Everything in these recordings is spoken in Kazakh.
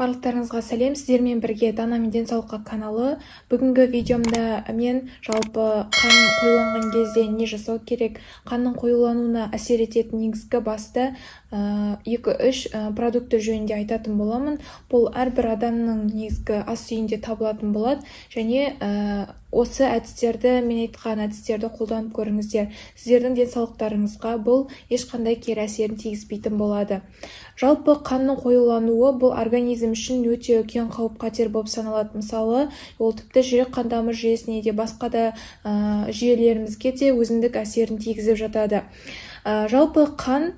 Барлықтарыңызға сәлем, сіздермен бірге Дана мен денсаулыққа каналы. Бүгінгі видеомда мен жалпы қан қоюланған кезде не жасау керек, қанның қоюлануына әсер ететін негізгі басты 2-3 продукты жөнінде айтатын боламын. Бұл әрбір адамның негізгі ас үйінде табылатын болады, және осы әдістерді, мен айтқан әдістерді қолданып көріңіздер. Сіздердің денсаулықтарыңызға бұл ешқандай кері әсерін тигізбейтін болады. Жалпы қанның қоюлануы бұл организм үшін өте үлкен қауіп-қатер болып саналады. Мысалы, ол тіпті жүрек қан тамыр жүйесіне де, басқа да жүйелерімізге де өзіндік әсерін тигізіп жатады. Жалпы қан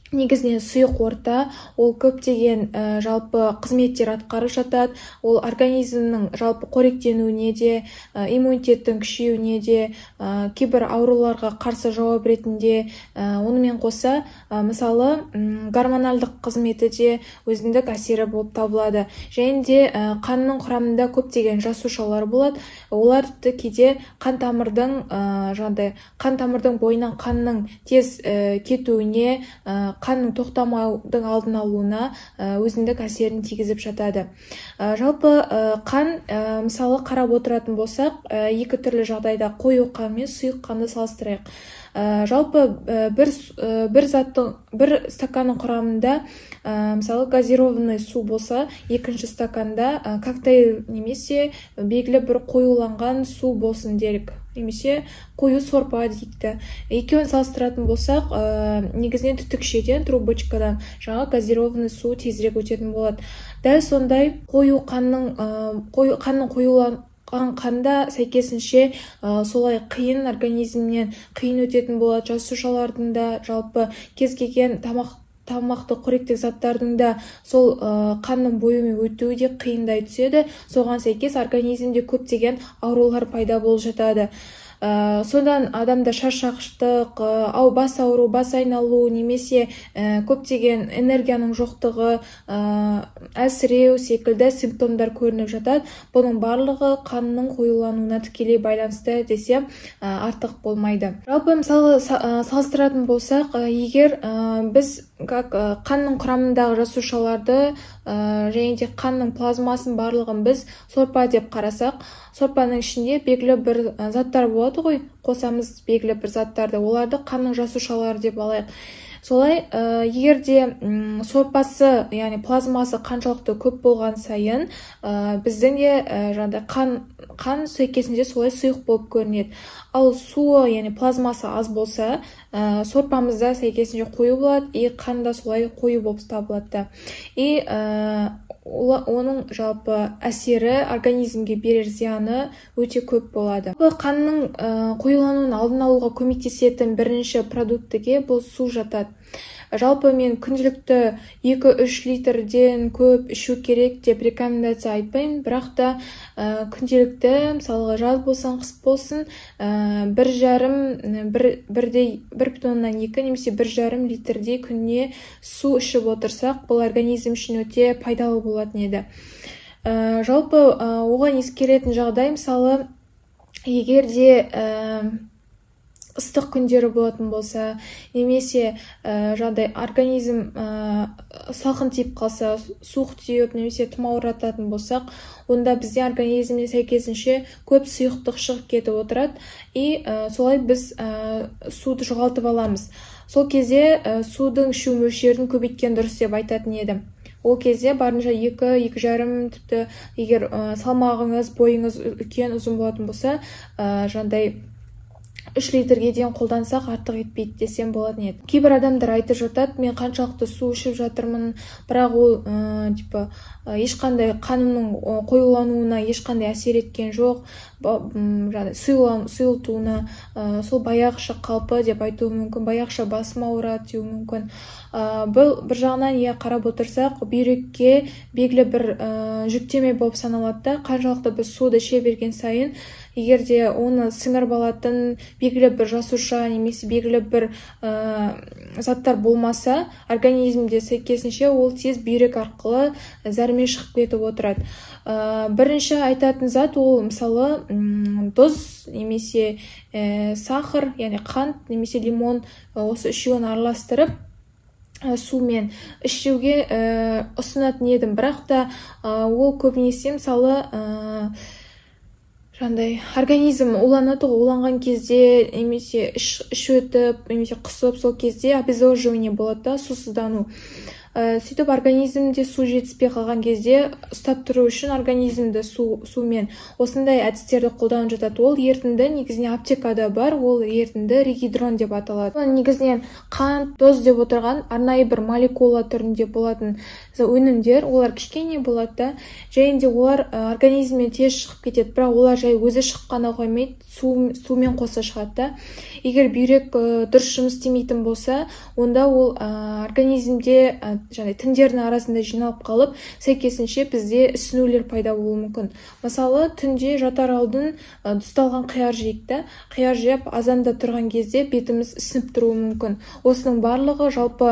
негізінен сұйық орта, ол көптеген жалпы қызметтер атқарып жатады. Ол организмнің жалпы қоректенуіне де, иммунитеттің күшеюіне де, кейбір ауруларға қарсы жауап ретінде, онымен қоса, мысалы, гормоналдық қызметі де өзіндік әсері болып табылады. Және де қанның құрамында көптеген жасушалар болады. Олар кейде қан тамырдың бойынан қанның тез кетуіне, қанның тоқтамаудың алдын алуына өзіндік әсерін тигізіп жатады. Жалпы қан, мысалы, қарап отыратын болсақ, екі түрлі жағдайда қою қан мен сұйық қанды салыстырайық. Жалпы бір стаканның құрамында, мысалы, газированный су болса, екінші стаканда коктейль немесе белгілі бір қоюланған су болсын делік, немесе қою сорпа дейді. Екеуін салыстыратын болсақ, негізінен түтікшеден, трубочкадан жаңа газированный су тезірек өтетін болады. Дәл сондай қанның қоюланған қанда сәйкесінше солай қиын организмнен қиын өтетін болады. Жасушалардың да, жалпы кез келген тамақты қоректік заттардың да сол қанның бойымен өтуі де қиындай түседі. Соған сәйкес организмде көптеген аурулар пайда болып жатады. Содан адамда шаршағыштық, бас ауыру, бас айналу, немесе көптеген энергияның жоқтығы, әлсіреу секілді симптомдар көрініп жатады. Бұның барлығы қанның қоюлануына тікелей байланысты десем артық болмайды. Жалпы мысалы салыстыратын болсақ, егер біз қанның құрамындағы жасушаларды және де қанның плазмасын барлығын біз сорпа деп қарасақ, сорпаның ішінде белгілі бір заттар болады ғой, қосамыз белгілі бір заттарды, оларды қанның жасушалары деп алайық. Солай, егерде сорпасы, яғни плазмасы қаншалықты көп болған сайын, біздің де қан сәйкесінше солай сұйық болып көрінеді. Ал суы, яғни плазмасы аз болса, сорпамызда сәйкесінше қою болады, қанда солай қою болып табылады. Оның жалпы әсері, организмге берер зияны өте көп болады. Қанның қоюлануын алдын алуға көмектесетін бірінші продуктіге бұл су жатады. Жалпы мен күнделікті 2-3 литрден көп ішу керек деп рекомендация айтпаймын, бірақ та күнделікті, мысалы, жаз болсын, қыс болсын, 1,5-1,2 немесе 1,5 литрдей күніне су ішіп отырсақ, бұл организм үшін өте пайдалы болатын еді. Жалпы оған ескеретін жағдай, мысалы, егерде ыстық күндері болатын болса, немесе организм салқын тиіп қалса, суық тиіп, немесе тұмаурататын болсақ, онда бізде организміне сәйкесінше көп сұйықтық шығып кетіп отырады, солай біз суды жоғалтып аламыз. Сол кезде судың ішу мөлшерін көбейткен дұрыс деп айтатын едім. Ол кезде барынша 2-2,5, тіпті егер салмағыңыз, бойыңыз үлкен, ұзын болатын болса, 3 литрге дейін қолдансақ артық етпейді десем болатын еді. Кейбір адамдар айтып жатады, мен қаншалықты су ішіп жатырмын, бірақ ол ешқандай қанымның қоюлануына ешқандай әсер еткен жоқ, сұйылтуына, сол баяғыша қалпы деп айтуы мүмкін, баяғыша басым ауырады деуі мүмкін. Бұл бір жағынан қарап отырсақ, бүйрекке белгілі бір жүктеме болып саналады. Қаншалықты біз суды іше берген сайын, егерде оны сіңіріп алатын белгілі бір жасуша немесе белгілі бір заттар болмаса, организмде сәйкесінше ол тез бүйрек арқылы зәрмен шығып кетіп отырады. Бірінші айтатын зат ол, мысалы, тұз немесе сахар, яғни қант немесе лимон, осы үшеуін араластырып сумен ішуге ұсынатын едім. Бірақ та ол көбінесе мысалы жаңағыдай организм уланады ғой, уланған кезде немесе іш өтіп немесе құсып, сол кезде обезвоживание болады да, сусыздану. Сөйтіп организмде су жетіспей қалған кезде ұстап тұру үшін организмді сумен осындай әдістерді қолданып жатады. Ол ерітінді негізінен аптекада бар, ол ерітінді регидрон деп аталады. Ол негізінен қант, доз деп отырған арнайы бір молекула түрінде болатын өнімдер, олар кішкене болады да, және де олар организмнен тез шығып кетеді, бірақ олар жай өзі шыққаны қоймайды, сумен қоса шығады да. Егер бүйрек дұрыс жұмыс істемейтін болса, онда ол организмде тіндердің арасында жиналып қалып, сәйкесінше бізде ісінулер пайда болуы мүмкін. Мысалы, түнде жатар алдын тұсталған қияр жейік та, қияр жеп азанда тұрған кезде бетіміз ісініп тұруы мүмкін. Осының барлығы жалпы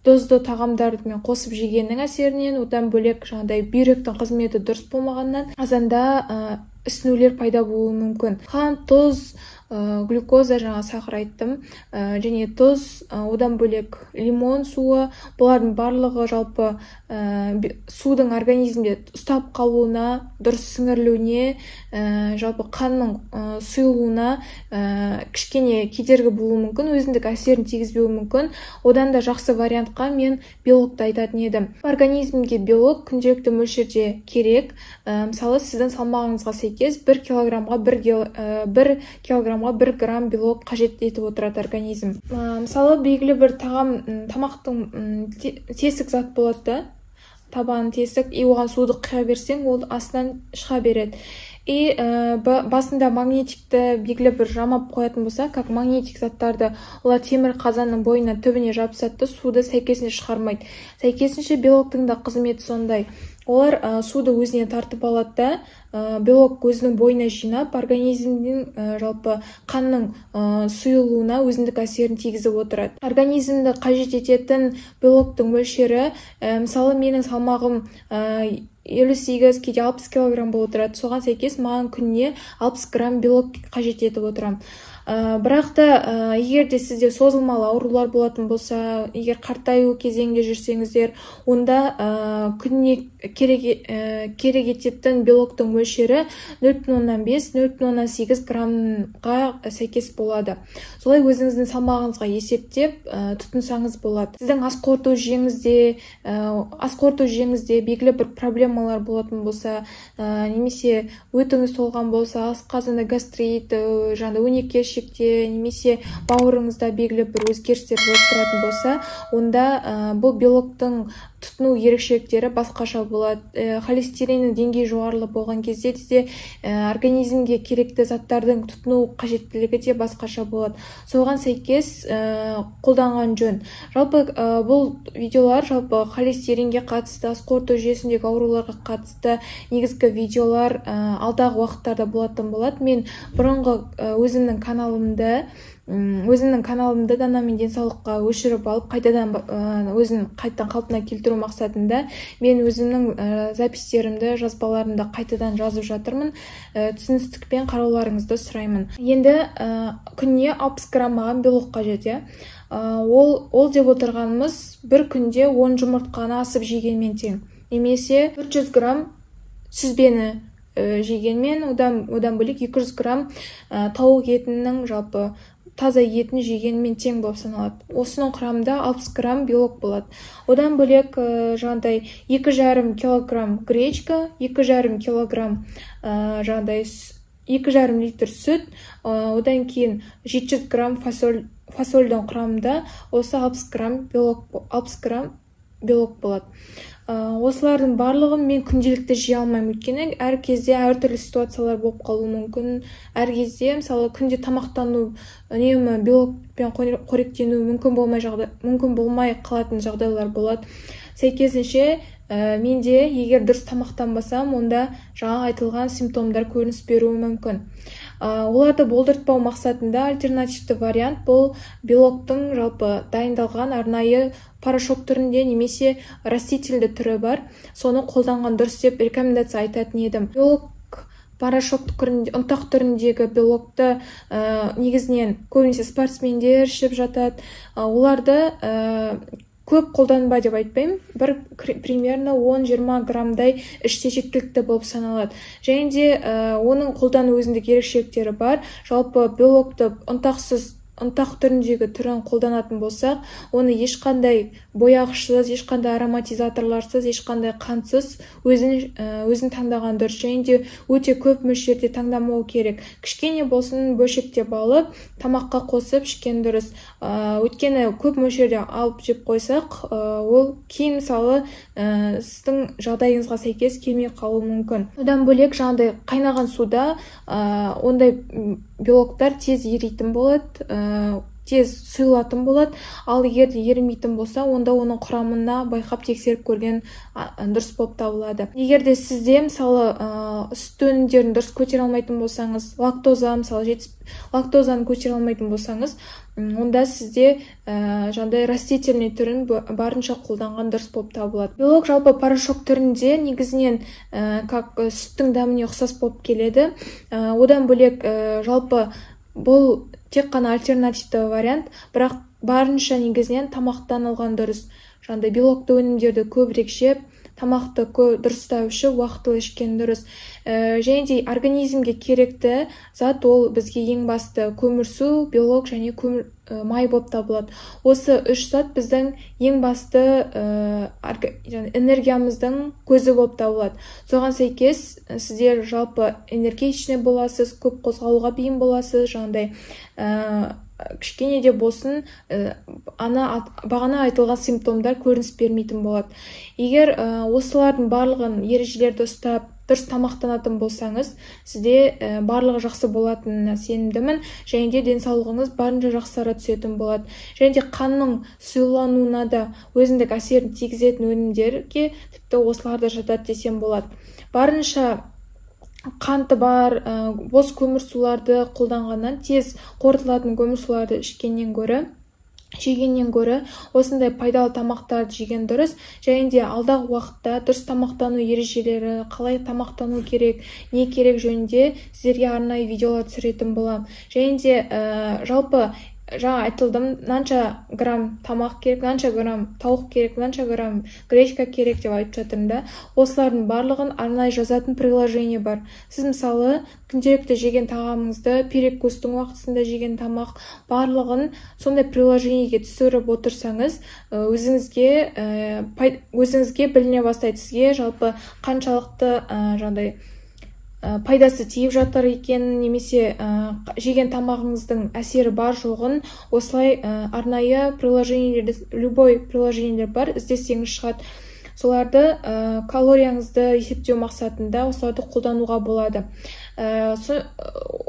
дозды тағамдармен қосып жегеннің әсерінен, одан бөлек бүйректің қызметі дұрыс болмағаннан азанда ісінулер пайда болуы мүмкін. Қант, тұз, глюкоза, сахар айттым, және тұз, одан бөлек лимон суы, бұлардың барлығы жалпы судың организмде ұстап қалуына, дұрыс сіңірілуіне, жалпы қанның сұйылуына кішкене кедергі болуы мүмкін, өзіндік әсерін тигізбеуі мүмкін. Одан да жақсы вариантқа мен белокты айтатын едім. Организмге белок күнделікті мөлшерде керек. Мысалы, сіздің салмағыңызға сәйкес 1 килограммға 1 грамм белок қажет етіп отырады организм. Мысалы, белгілі бір тамақтың тесік зат болады да, табан тесік, оған суды құя берсең, ол астынан шыға береді. Басында магнетикті белгілі бір жамап қоятын болса, как магнетик заттарды, олар темір қазанның бойына түбіне жабысады, суды сәйкесінше шығармайды. Сәйкесінше белоктың да қызметі сондай. Олар суды өзіне тартып алады да, белок өзінің бойына жинап, организмдің жалпы қанның сұйылуына өзіндік әсерін тигізіп отырады. Организмді қажет ететін белоктың мөлшері, мысалы, менің салмағым 58, кейде 60 килограмм болып отырады. Соған сәйкес маған күніне 60 грамм белок қажет етіп отырам. Бірақ та егер де сізде созылмалы аурулар болатын болса, егер қартаю кезеңде жүрсеңіздер, онда күніне керек ететін белоктың мөлшері 0,5-0,8 граммға сәйкес болады. Солай өзіңіздің салмағыңызға есептеп тұтынсаңыз болады. Сіздің ас қорыту жүйеңізде белгілі бір проблемалар болатын болса, немесе өтіңіз толған болса, асқазанда гастрит, өнекеш немесе бауырыңызда белгілі бір өзгерістер болып тұратын болса, онда бұл белоктың тұтыну ерекшеліктері басқаша болады. Холестериннің деңгейі жоғары болған кезде де организмге керекті заттардың тұтыну қажеттілігі де басқаша болады. Соған сәйкес қолданған жөн. Жалпы бұл видеолар жалпы холестеринге қатысты, ас қорыту жүйесіндегі ауруларға қатысты негізгі видеолар алдағы уақыттарда болатын болады. Мен бұрынғы өзімнің каналымды Дана мен денсаулыққа өшіріп алып, өзін қайтадан қалпына келтіру мақсатында мен өзімнің запистерімді, жазбаларымды қайтадан жазып жатырмын. Түсіністікпен қарауларыңызды сұраймын. Енді күніне 60 грамм маған белок қажет. Ол деп отырғанымыз бір күнде 10 жұмыртқаны асып жегенмен тең. Немесе 400 грамм сүзбені жегенмен, одан бөлек 200 грамм тауық етінің жалпы таза етін жегенмен тең болып саналады. Осының құрамында 60 грамм белок болады. Одан бөлек 2,5 килограмм гречка, 2,5 килограмм 2,5 литр сүт, одан кейін 700 грамм фасольдің құрамында осы 60 грамм белок болады. Осылардың барлығын мен күнделікті жей алмаймын, өйткені әр кезде әртүрлі ситуациялар болып қалуы мүмкін. Әр кезде, мысалы, күнде тамақтану үнемі белокпен қоректену мүмкін болмай қалатын жағдайлар болады. Сәйкесінше менде егер дұрыс тамақтанбасам, онда жаңа айтылған симптомдар көрініс беруі мүмкін. Оларды болдыртпау мақсатында альтернативті вариант бұл белоктың жалпы дайындалған арнайы порошок түрінде немесе растительді түрі бар. Соны қолданған дұрыс деп рекомендация айтатын едім. Белок порошок түрінде, ұнтақ түріндегі белокты негізінен көбінесе спортсмендер ішіп жатады. Оларды көп қолданба деп айтпаймын, примерно 10-20 граммдай іште жеткілікті болып саналады. Және де оның қолдану өзіндік ерекшеліктері бар. Жалпы белокты ұнтақ түріндегі түрін қолданатын болсақ, оны ешқандай бояғышсыз, ешқандай ароматизаторларсыз, ешқандай қантсыз өзін таңдаған дұрыс. Және де өте көп мөлшерде таңдамау керек. Кішкене болсын бөлшектеп алып, тамаққа қосып ішкен дұрыс. Өйткені көп мөлшерде алып жеп қойсақ, ол кейін мысалы сіздің жағдайыңызға сәйкес келмей қалуы мүмкін. Одан бөлек жаңағыдай қайнаған суда ондай белоктар тез еритін болады, тез сұйылатын болады. Ал егер де ерімейтін болса, онда оның құрамына байқап тексеріп көрген дұрыс болып табылады. Егер де сізде мысалы сүт өнімдерін дұрыс көтере алмайтын болсаңыз, лактозаны көтере алмайтын болсаңыз, онда сізде жаңағыдай растительный түрін барынша қолданған дұрыс болып табылады. Белок жалпы порошок түрінде негізінен сүттің дәміне ұқсас болып келеді. Одан бөлек жалпы бұл тек қана альтернативті вариант, бірақ барынша негізінен тамақтан алған дұрыс. Жаңағыдай белокты өнімдерді көбірек жеп, тамақты дұрыстау ішіп, уақытылы ішкен дұрыс. Және де организмге керекті зат ол бізге ең басты көмірсу, белок және май болып табылады. Осы үш зат біздің ең басты энергиямыздың көзі болып табылады. Соған сәйкес сіздер жалпы энергичный боласыз, көп қозғалуға бейім боласыз, жаңағыдай кішкене де болсын бағана айтылған симптомдар көрініс бермейтін болады. Егер осылардың барлығын ережелерді ұстап дұрыс тамақтанатын болсаңыз, сізде барлығы жақсы болатынына сенімдімін, және де денсаулығыңыз барынша жақсара түсетін болады. Және де қанның сұйылануына да өзіндік әсерін тигізетін өнімдерге тіпті осыларды жатады десем болады. Барынша қанты бар, бос көмірсуларды қолданғаннан, тез қорытылатын көмірсуларды жегеннен гөрі осындай пайдалы тамақтарды жеген дұрыс. Және де алдағы уақытта дұрыс тамақтану ережелері, қалай тамақтану керек, не керек жөнінде сіздерге арнайы видеолар түсіретін боламын. Және де жалпы жаңа айтылдым, мынанша грамм тамақ керек, мынанша грамм тауық керек, мынанша грамм гречка керек деп айтып жатырмын да. Осылардың барлығын арнайы жазатын приложение бар. Сіз мысалы күнделікті жеген тағамыңызды, перекустың уақытысында жеген тамақ барлығын сондай приложениеге түсіріп отырсаңыз, өзіңізге біліне бастайды. Сізге жалпы қаншалықты жаңағыдай пайдасы тиіп жатыр екен, немесе жеген тамағыңыздың әсері бар жоғын осылай арнайы приложениелер, любой приложениелер бар, іздесеңіз шығады. Соларды калорияңызды есептеу мақсатында осыларды қолдануға болады.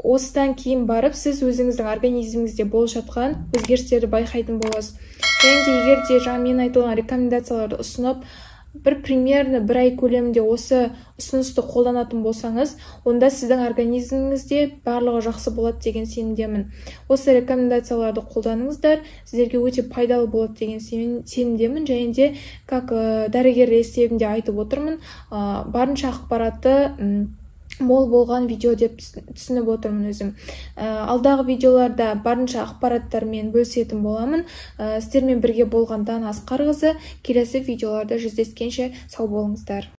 Осыдан кейін барып сіз өзіңіздің организміңізде болып жатқан өзгерістерді байқайтын боласыз. Және де егер де жаңа мен айтылған рекомендацияларды ұсынып примерно бір ай көлемінде осы ұсынысты қолданатын болсаңыз, онда сіздің организміңізде барлығы жақсы болады деген сенімдемін. Осы рекомендацияларды қолданыңыздар, сіздерге өте пайдалы болады деген сенімдемін. Және де как дәрігер есебінде айтып отырмын, барынша ақпаратты мол болған видео деп түсініп отырмын өзім. Алдағы видеоларда барынша ақпараттармен бөлісетін боламын. Сіздермен бірге болған Дана Асқарқызы. Келесі видеоларда жүздескенше сау болыңыздар.